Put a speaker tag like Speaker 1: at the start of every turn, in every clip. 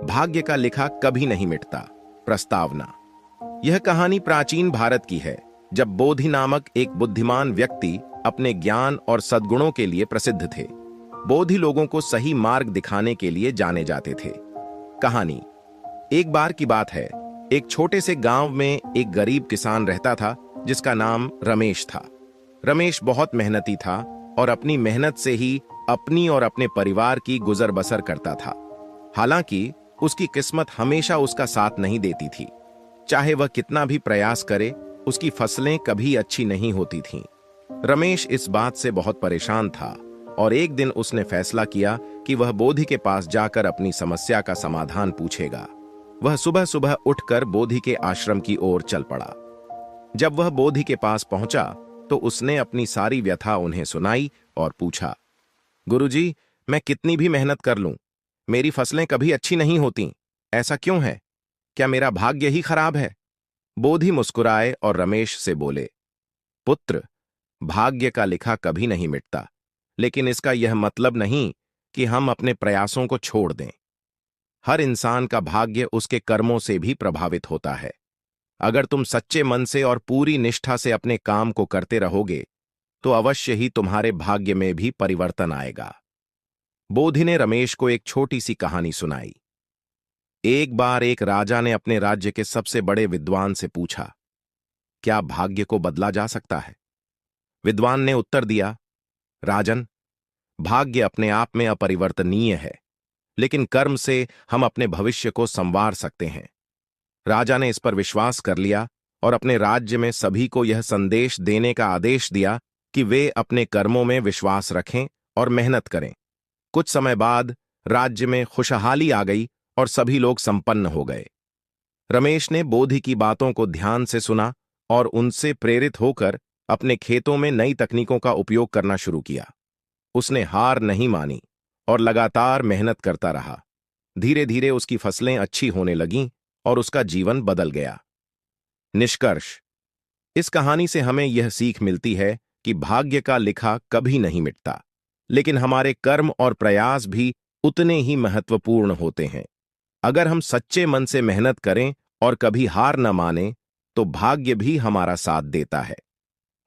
Speaker 1: भाग्य का लिखा कभी नहीं मिटता। प्रस्तावना। यह कहानी प्राचीन भारत की है, जब बोधि नामक एक बुद्धिमान व्यक्ति अपने ज्ञान और सद्गुणों के लिए प्रसिद्ध थे। बोधि लोगों को सही मार्ग दिखाने के लिए जाने जाते थे। कहानी। एक बार की बात है, एक छोटे से गांव में एक गरीब किसान रहता था जिसका नाम रमेश था। रमेश बहुत मेहनती था और अपनी मेहनत से ही अपनी और अपने परिवार की गुजर बसर करता था। हालांकि उसकी किस्मत हमेशा उसका साथ नहीं देती थी। चाहे वह कितना भी प्रयास करे, उसकी फसलें कभी अच्छी नहीं होती थीं। रमेश इस बात से बहुत परेशान था और एक दिन उसने फैसला किया कि वह बोधि के पास जाकर अपनी समस्या का समाधान पूछेगा। वह सुबह सुबह उठकर बोधि के आश्रम की ओर चल पड़ा। जब वह बोधि के पास पहुंचा तो उसने अपनी सारी व्यथा उन्हें सुनाई और पूछा, गुरुजी, मैं कितनी भी मेहनत कर लूं, मेरी फसलें कभी अच्छी नहीं होती। ऐसा क्यों है? क्या मेरा भाग्य ही खराब है? बोधि मुस्कुराए और रमेश से बोले, पुत्र, भाग्य का लिखा कभी नहीं मिटता, लेकिन इसका यह मतलब नहीं कि हम अपने प्रयासों को छोड़ दें। हर इंसान का भाग्य उसके कर्मों से भी प्रभावित होता है। अगर तुम सच्चे मन से और पूरी निष्ठा से अपने काम को करते रहोगे, तो अवश्य ही तुम्हारे भाग्य में भी परिवर्तन आएगा। बोधि ने रमेश को एक छोटी सी कहानी सुनाई। एक बार एक राजा ने अपने राज्य के सबसे बड़े विद्वान से पूछा, क्या भाग्य को बदला जा सकता है? विद्वान ने उत्तर दिया, राजन, भाग्य अपने आप में अपरिवर्तनीय है, लेकिन कर्म से हम अपने भविष्य को संवार सकते हैं। राजा ने इस पर विश्वास कर लिया और अपने राज्य में सभी को यह संदेश देने का आदेश दिया कि वे अपने कर्मों में विश्वास रखें और मेहनत करें। कुछ समय बाद राज्य में खुशहाली आ गई और सभी लोग संपन्न हो गए। रमेश ने बोधि की बातों को ध्यान से सुना और उनसे प्रेरित होकर अपने खेतों में नई तकनीकों का उपयोग करना शुरू किया। उसने हार नहीं मानी और लगातार मेहनत करता रहा। धीरे धीरे उसकी फसलें अच्छी होने लगीं और उसका जीवन बदल गया। निष्कर्ष। इस कहानी से हमें यह सीख मिलती है कि भाग्य का लिखा कभी नहीं मिटता, लेकिन हमारे कर्म और प्रयास भी उतने ही महत्वपूर्ण होते हैं। अगर हम सच्चे मन से मेहनत करें और कभी हार न माने, तो भाग्य भी हमारा साथ देता है।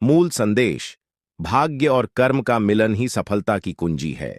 Speaker 1: मूल संदेश: भाग्य और कर्म का मिलन ही सफलता की कुंजी है।